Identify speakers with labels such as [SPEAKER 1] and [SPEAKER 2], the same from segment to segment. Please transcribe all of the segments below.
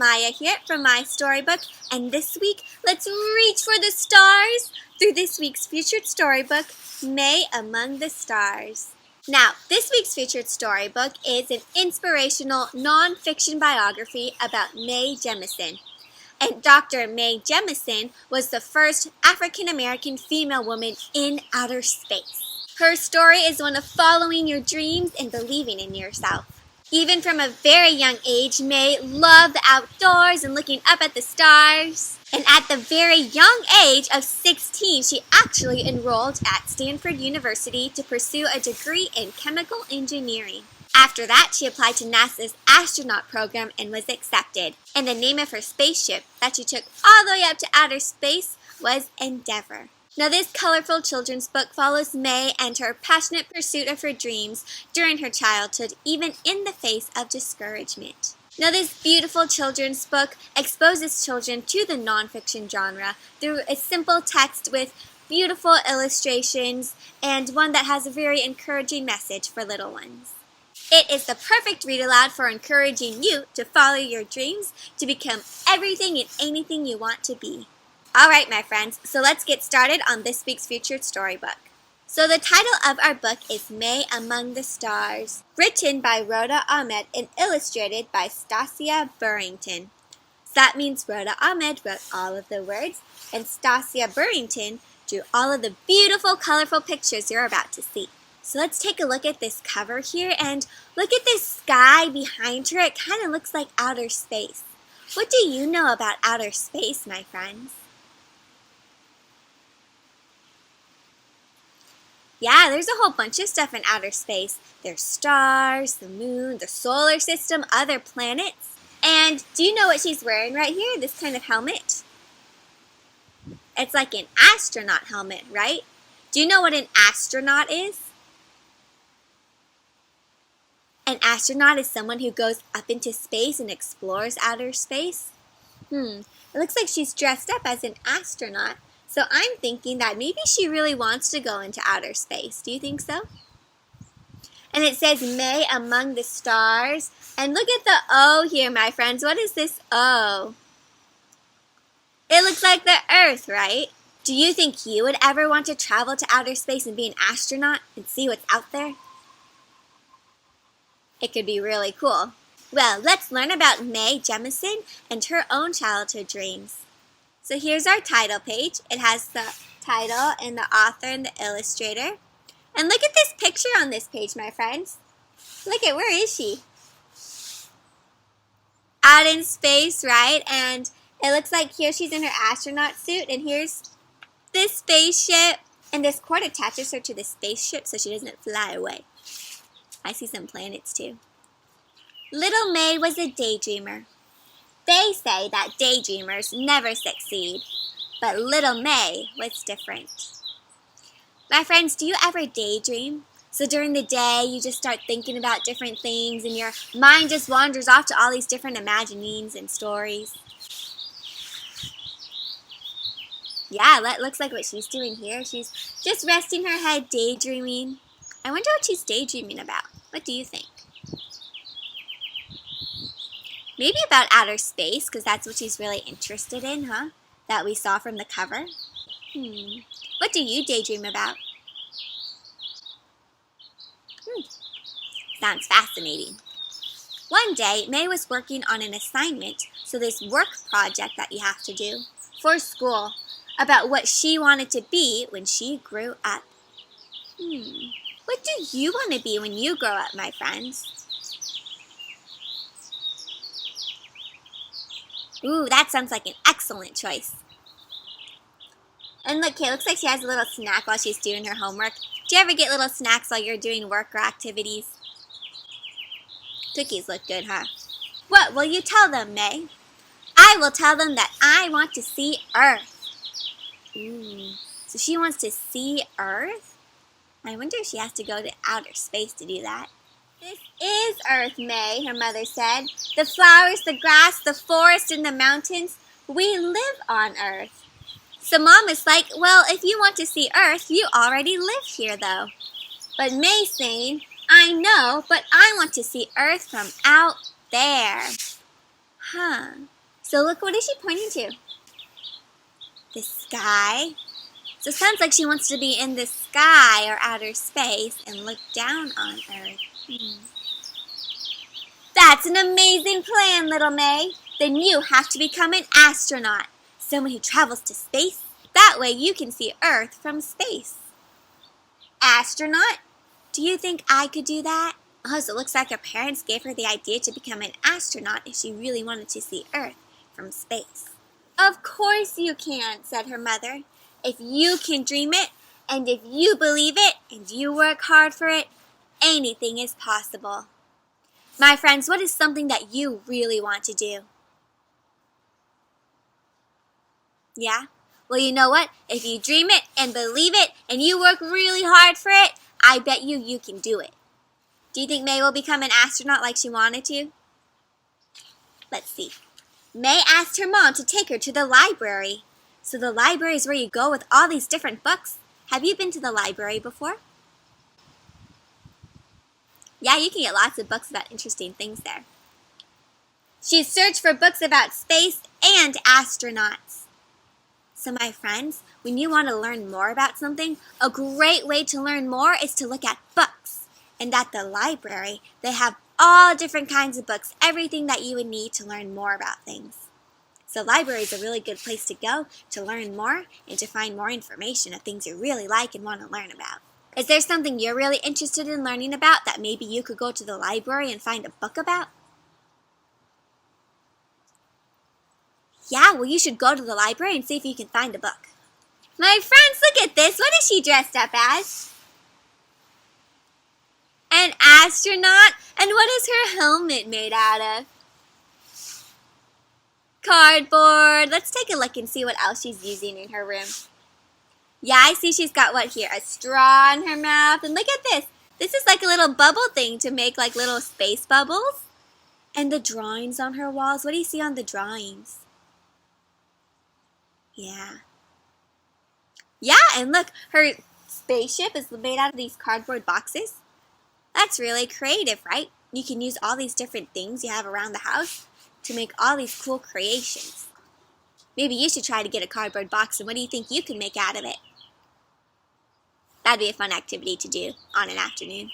[SPEAKER 1] Maya here from MaiStoryBook, and this week, let's reach for the stars through this week's featured storybook, Mae Among the Stars. Now, this week's featured storybook is an inspirational non-fiction biography about Mae Jemison. And Dr. Mae Jemison was the first African-American female woman in outer space. Her story is one of following your dreams and believing in yourself. Even from a very young age, Mae loved the outdoors and looking up at the stars. And at the very young age of 16, she actually enrolled at Stanford University to pursue a degree in chemical engineering. After that, she applied to NASA's astronaut program and was accepted. And the name of her spaceship that she took all the way up to outer space was Endeavour. Now, this colorful children's book follows Mae and her passionate pursuit of her dreams during her childhood, even in the face of discouragement. Now, this beautiful children's book exposes children to the nonfiction genre through a simple text with beautiful illustrations and one that has a very encouraging message for little ones. It is the perfect read aloud for encouraging you to follow your dreams to become everything and anything you want to be. Alright, my friends, so let's get started on this week's featured storybook. So the title of our book is Mae Among the Stars, written by Roda Ahmed and illustrated by Stasia Burrington. So that means Roda Ahmed wrote all of the words, and Stasia Burrington drew all of the beautiful, colorful pictures you're about to see. So let's take a look at this cover here, and look at this sky behind her. It kind of looks like outer space. What do you know about outer space, my friends? Yeah, there's a whole bunch of stuff in outer space. There's stars, the moon, the solar system, other planets. And do you know what she's wearing right here? This kind of helmet? It's like an astronaut helmet, right? Do you know what an astronaut is? An astronaut is someone who goes up into space and explores outer space. It looks like she's dressed up as an astronaut. So I'm thinking that maybe she really wants to go into outer space. Do you think so? And it says Mae Among the Stars. And look at the O here, my friends. What is this O? It looks like the Earth, right? Do you think you would ever want to travel to outer space and be an astronaut and see what's out there? It could be really cool. Well, let's learn about Mae Jemison and her own childhood dreams. So here's our title page. It has the title and the author and the illustrator. And look at this picture on this page, my friends. Look at, where is she? Out in space, right? And it looks like here she's in her astronaut suit, and here's this spaceship. And this cord attaches her to the spaceship so she doesn't fly away. I see some planets too. Little Mae was a daydreamer. They say that daydreamers never succeed, but little Mae was different. My friends, do you ever daydream? So during the day, you just start thinking about different things and your mind just wanders off to all these different imaginings and stories. Yeah, that looks like what she's doing here. She's just resting her head, daydreaming. I wonder what she's daydreaming about. What do you think? Maybe about outer space, because that's what she's really interested in, huh? That we saw from the cover. What do you daydream about? Sounds fascinating. One day, Mae was working on an assignment, so this work project that you have to do for school, about what she wanted to be when she grew up. What do you want to be when you grow up, my friends? Ooh, that sounds like an excellent choice. And look, it looks like she has a little snack while she's doing her homework. Do you ever get little snacks while you're doing work or activities? Cookies look good, huh? What will you tell them, Mae? I will tell them that I want to see Earth. So she wants to see Earth? I wonder if she has to go to outer space to do that. This is Earth, Mae, her mother said. The flowers, the grass, the forest, and the mountains, we live on Earth. So Mom is like, well, if you want to see Earth, you already live here, though. But Mae's saying, I know, but I want to see Earth from out there. So look, what is she pointing to? The sky. So it sounds like she wants to be in the sky or outer space and look down on Earth. That's an amazing plan, little Mae. Then you have to become an astronaut, someone who travels to space. That way you can see Earth from space. Astronaut? Do you think I could do that? Oh, so it looks like her parents gave her the idea to become an astronaut if she really wanted to see Earth from space. Of course you can, said her mother. If you can dream it, and if you believe it, and you work hard for it, anything is possible. My friends, what is something that you really want to do? Yeah? Well, you know what? If you dream it and believe it and you work really hard for it, I bet you can do it. Do you think Mae will become an astronaut like she wanted to? Let's see. Mae asked her mom to take her to the library. So the library is where you go with all these different books. Have you been to the library before? Yeah, you can get lots of books about interesting things there. She searched for books about space and astronauts. So my friends, when you want to learn more about something, a great way to learn more is to look at books. And at the library, they have all different kinds of books, everything that you would need to learn more about things. So library is a really good place to go to learn more and to find more information of things you really like and want to learn about. Is there something you're really interested in learning about that maybe you could go to the library and find a book about? Yeah, well, you should go to the library and see if you can find a book. My friends, look at this. What is she dressed up as? An astronaut? And what is her helmet made out of? Cardboard. Let's take a look and see what else she's using in her room. Yeah, I see she's got what here? A straw in her mouth. And look at this. This is like a little bubble thing to make like little space bubbles. And the drawings on her walls. What do you see on the drawings? Yeah. Yeah, and look, her spaceship is made out of these cardboard boxes. That's really creative, right? You can use all these different things you have around the house to make all these cool creations. Maybe you should try to get a cardboard box, and what do you think you can make out of it? That'd be a fun activity to do on an afternoon.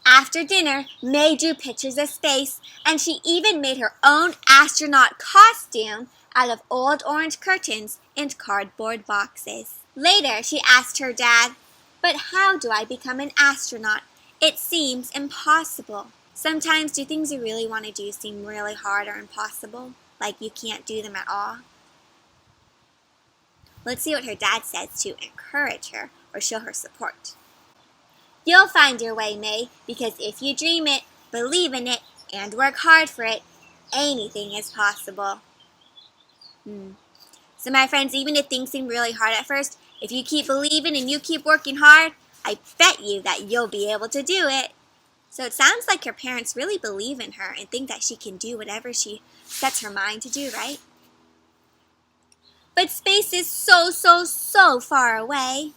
[SPEAKER 1] After dinner, Mae drew pictures of space, and she even made her own astronaut costume out of old orange curtains and cardboard boxes. Later, she asked her dad, "But how do I become an astronaut? It seems impossible." Sometimes do things you really want to do seem really hard or impossible, like you can't do them at all? Let's see what her dad says to encourage her or show her support. "You'll find your way, Mae, because if you dream it, believe in it, and work hard for it, anything is possible." So my friends, even if things seem really hard at first, if you keep believing and you keep working hard, I bet you that you'll be able to do it. So it sounds like her parents really believe in her and think that she can do whatever she sets her mind to do, right? But space is so far away.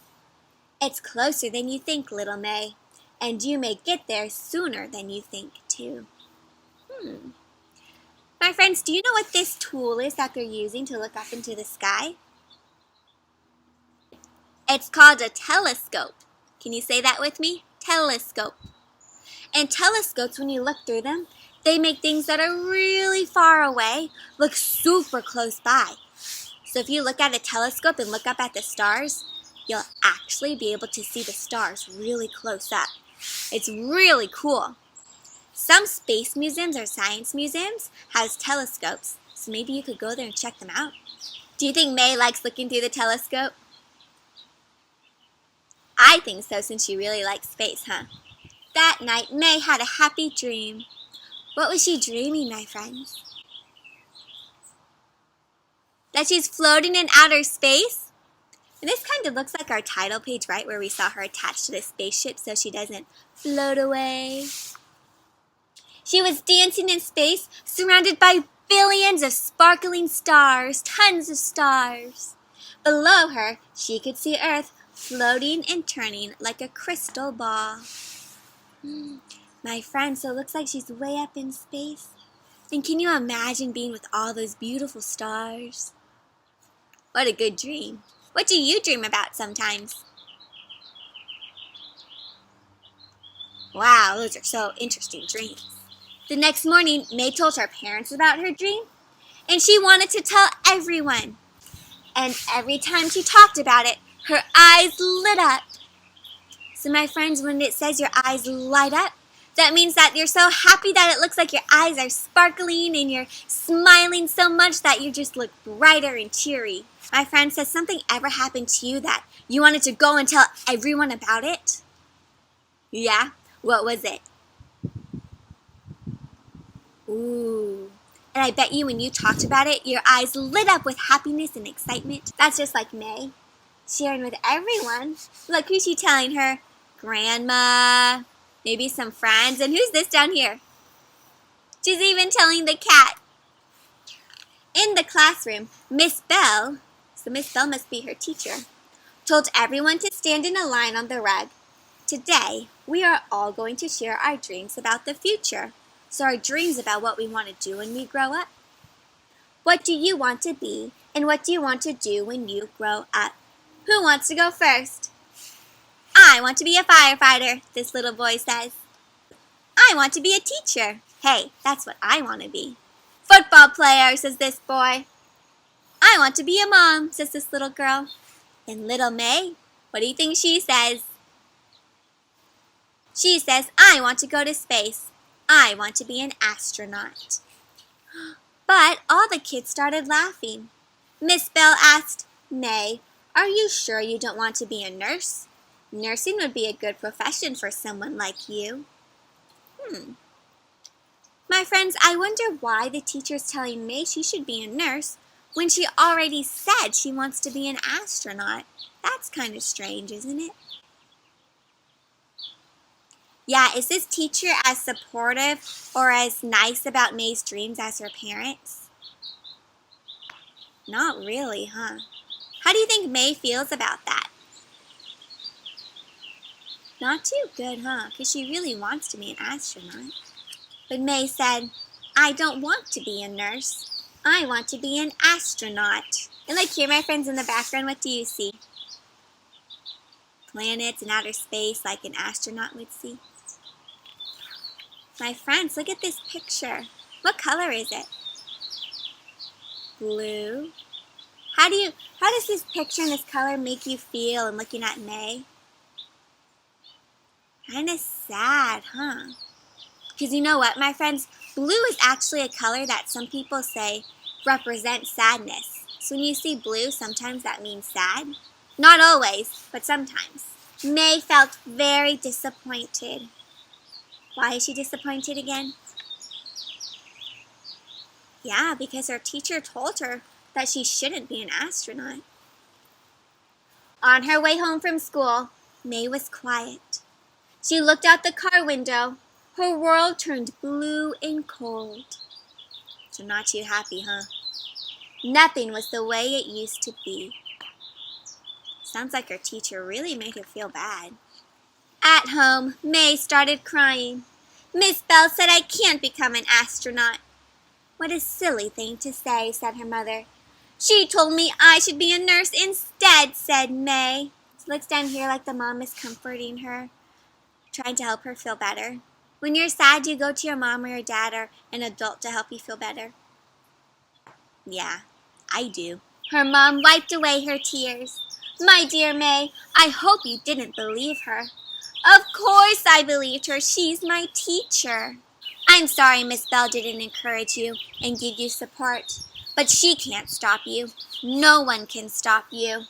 [SPEAKER 1] It's closer than you think, little Mae, and you may get there sooner than you think, too. My friends, do you know what this tool is that they're using to look up into the sky? It's called a telescope. Can you say that with me? Telescope. And telescopes, when you look through them, they make things that are really far away look super close by. So if you look at a telescope and look up at the stars, you'll actually be able to see the stars really close up. It's really cool. Some space museums or science museums have telescopes, so maybe you could go there and check them out. Do you think Mae likes looking through the telescope? I think so, since she really likes space, huh? That night, Mae had a happy dream. What was she dreaming, my friends? That she's floating in outer space? And this kind of looks like our title page, right, where we saw her attached to the spaceship so she doesn't float away. She was dancing in space, surrounded by billions of sparkling stars, tons of stars. Below her, she could see Earth floating and turning like a crystal ball. My friend, so it looks like she's way up in space. And can you imagine being with all those beautiful stars? What a good dream. What do you dream about sometimes? Wow, those are so interesting dreams. The next morning, Mae told her parents about her dream, and she wanted to tell everyone. And every time she talked about it, her eyes lit up. So my friends, when it says your eyes light up, that means that you're so happy that it looks like your eyes are sparkling and you're smiling so much that you just look brighter and cheery. My friend, has something ever happened to you that you wanted to go and tell everyone about it? Yeah? What was it? Ooh. And I bet you when you talked about it, your eyes lit up with happiness and excitement. That's just like Mae, sharing with everyone. Look, who's she telling her? Grandma, maybe some friends, and who's this down here? She's even telling the cat. In the classroom, Miss Bell, so Miss Bell must be her teacher, told everyone to stand in a line on the rug. Today, we are all going to share our dreams about the future. So our dreams about what we want to do when we grow up. What do you want to be, and what do you want to do when you grow up? Who wants to go first? I want to be a firefighter, this little boy says. I want to be a teacher. Hey, that's what I want to be. Football player, says this boy. I want to be a mom, says this little girl. And little Mae, what do you think she says? She says, I want to go to space. I want to be an astronaut. But all the kids started laughing. Miss Bell asked, Mae, are you sure you don't want to be a nurse? Nursing would be a good profession for someone like you. My friends, I wonder why the teacher's telling Mae she should be a nurse when she already said she wants to be an astronaut. That's kind of strange, isn't it? Yeah, is this teacher as supportive or as nice about Mae's dreams as her parents? Not really, huh? How do you think Mae feels about that? Not too good, huh? Because she really wants to be an astronaut. But Mae said, I don't want to be a nurse. I want to be an astronaut. And like here, my friends, in the background, what do you see? Planets and outer space like an astronaut would see. My friends, look at this picture. What color is it? Blue. How does this picture and this color make you feel in looking at Mae? Kind of sad, huh? Because you know what, my friends? Blue is actually a color that some people say represents sadness. So when you see blue, sometimes that means sad. Not always, but sometimes. Mae felt very disappointed. Why is she disappointed again? Yeah, because her teacher told her that she shouldn't be an astronaut. On her way home from school, Mae was quiet. She looked out the car window. Her world turned blue and cold. So not too happy, huh? Nothing was the way it used to be. Sounds like her teacher really made her feel bad. At home, Mae started crying. Miss Bell said I can't become an astronaut. What a silly thing to say, said her mother. She told me I should be a nurse instead, said Mae. She looks down here like the mom is comforting her, trying to help her feel better. When you're sad, you go to your mom or your dad or an adult to help you feel better. Yeah, I do. Her mom wiped away her tears. My dear Mae, I hope you didn't believe her. Of course I believed her. She's my teacher. I'm sorry Miss Bell didn't encourage you and give you support, but she can't stop you. No one can stop you.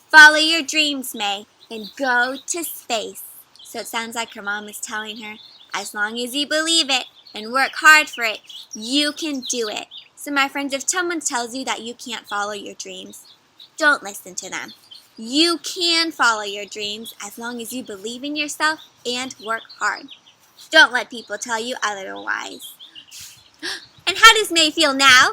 [SPEAKER 1] Follow your dreams, Mae, and go to space. So it sounds like her mom is telling her, as long as you believe it and work hard for it, you can do it. So my friends, if someone tells you that you can't follow your dreams, don't listen to them. You can follow your dreams as long as you believe in yourself and work hard. Don't let people tell you otherwise. And how does Mae feel now?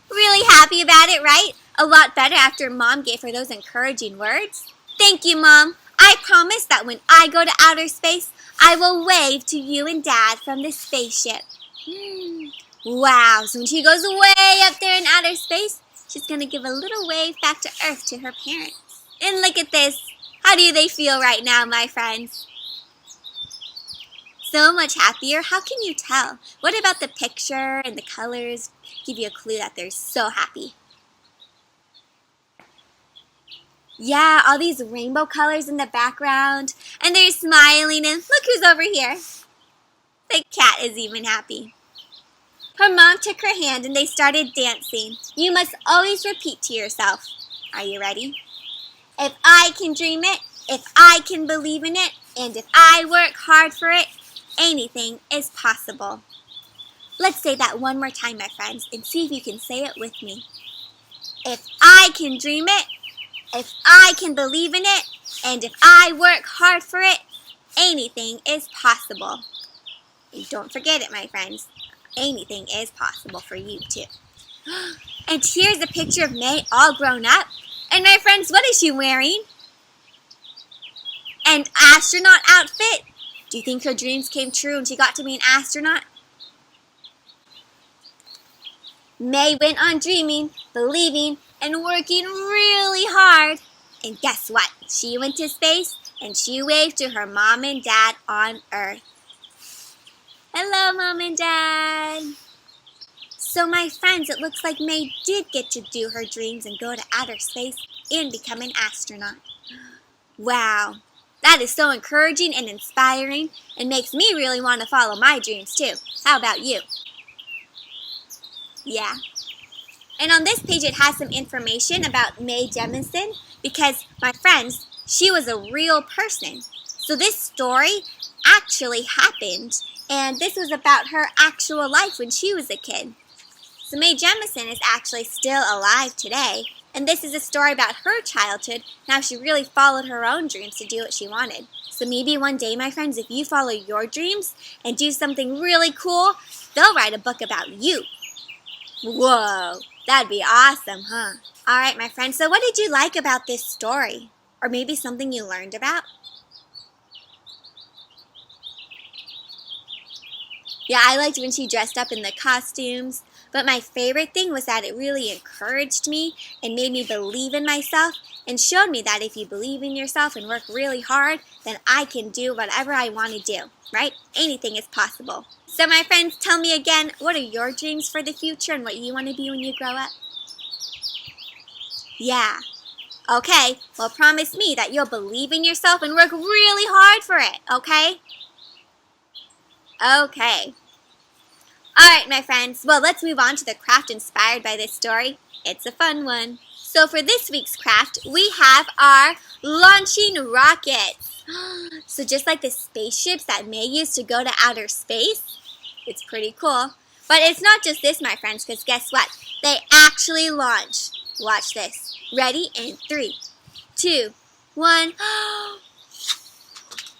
[SPEAKER 1] Really happy about it, right? A lot better after Mom gave her those encouraging words. Thank you, Mom. I promise that when I go to outer space, I will wave to you and Dad from the spaceship. Wow, so when she goes way up there in outer space, she's going to give a little wave back to Earth to her parents. And look at this. How do they feel right now, my friends? So much happier. How can you tell? What about the picture and the colors give you a clue that they're so happy? Yeah, all these rainbow colors in the background, and they're smiling, and look who's over here. The cat is even happy. Her mom took her hand and they started dancing. You must always repeat to yourself. Are you ready? If I can dream it, if I can believe in it, and if I work hard for it, anything is possible. Let's say that one more time, my friends, and see if you can say it with me. If I can dream it, if I can believe in it, and if I work hard for it, anything is possible. And don't forget it, my friends. Anything is possible for you, too. And here's a picture of Mae all grown up. And my friends, what is she wearing? An astronaut outfit. Do you think her dreams came true and she got to be an astronaut? Mae went on dreaming, believing, and working really hard. And guess what? She went to space and she waved to her mom and dad on Earth. Hello, Mom and Dad. So my friends, it looks like Mae did get to do her dreams and go to outer space and become an astronaut. Wow, that is so encouraging and inspiring and makes me really want to follow my dreams too. How about you? Yeah. And on this page it has some information about Mae Jemison because, my friends, she was a real person. So this story actually happened, and this was about her actual life when she was a kid. So Mae Jemison is actually still alive today, and this is a story about her childhood and how she really followed her own dreams to do what she wanted. So maybe one day, my friends, if you follow your dreams and do something really cool, they'll write a book about you. Whoa, that'd be awesome, huh? All right, my friends, so what did you like about this story? Or maybe something you learned about? Yeah, I liked when she dressed up in the costumes, but my favorite thing was that it really encouraged me and made me believe in myself and showed me that if you believe in yourself and work really hard, then I can do whatever I want to do, right? Anything is possible. So my friends, tell me again, what are your dreams for the future and what you want to be when you grow up? Yeah. Okay, well promise me that you'll believe in yourself and work really hard for it, okay? Okay. Alright, my friends, well, let's move on to the craft inspired by this story. It's a fun one. So for this week's craft, we have our launching rockets. So just like the spaceships that Mae used to go to outer space, it's pretty cool. But it's not just this, my friends, because guess what? They actually launch. Watch this. Ready? In 3, 2, 1.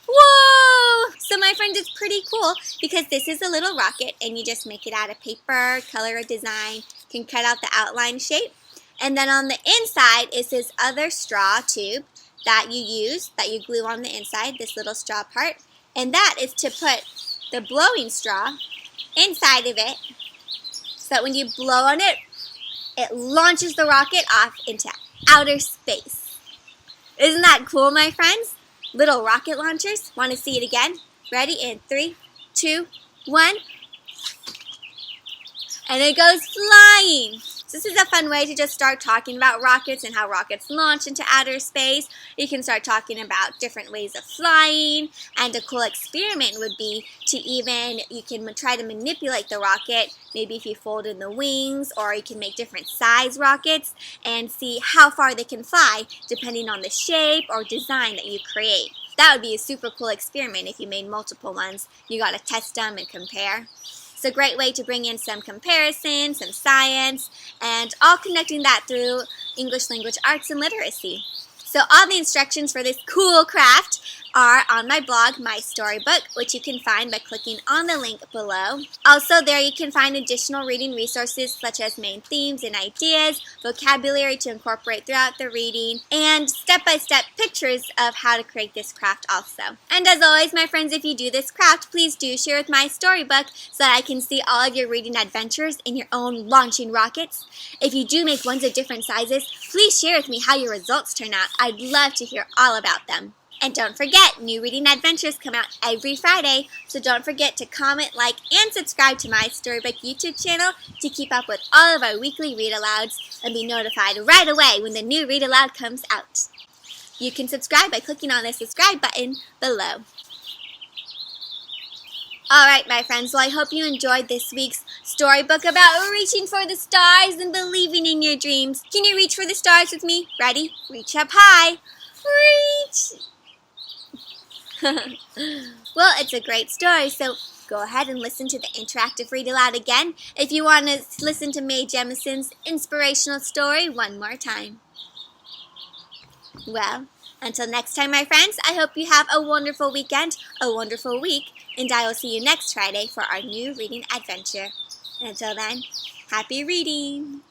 [SPEAKER 1] Whoa! So my friend, it's pretty cool because this is a little rocket and you just make it out of paper, color a design, can cut out the outline shape. And then on the inside is this other straw tube that you use, that you glue on the inside, this little straw part. And that is to put the blowing straw inside of it so that when you blow on it, it launches the rocket off into outer space. Isn't that cool, my friends? Little rocket launchers. Want to see it again? Ready? In 3, 2, 1. And it goes flying. So this is a fun way to just start talking about rockets and how rockets launch into outer space. You can start talking about different ways of flying. And a cool experiment would be to you can try to manipulate the rocket. Maybe if you fold in the wings, or you can make different size rockets and see how far they can fly depending on the shape or design that you create. That would be a super cool experiment if you made multiple ones. You got to test them and compare. It's a great way to bring in some comparison, some science, and all connecting that through English language arts and literacy. So all the instructions for this cool craft are on my blog, My Storybook, which you can find by clicking on the link below. Also, there you can find additional reading resources such as main themes and ideas, vocabulary to incorporate throughout the reading, and step-by-step pictures of how to create this craft also. And as always, my friends, if you do this craft, please do share with My Storybook so that I can see all of your reading adventures in your own launching rockets. If you do make ones of different sizes, please share with me how your results turn out. I'd love to hear all about them. And don't forget, new reading adventures come out every Friday, so don't forget to comment, like, and subscribe to My Storybook YouTube channel to keep up with all of our weekly read-alouds and be notified right away when the new read-aloud comes out. You can subscribe by clicking on the subscribe button below. Alright, my friends, well, I hope you enjoyed this week's storybook about reaching for the stars and believing in your dreams. Can you reach for the stars with me? Ready? Reach up high. Reach! Well, it's a great story, so go ahead and listen to the interactive read aloud again if you want to listen to Mae Jemison's inspirational story one more time. Well, until next time, my friends, I hope you have a wonderful weekend, a wonderful week, and I will see you next Friday for our new reading adventure. And until then, happy reading!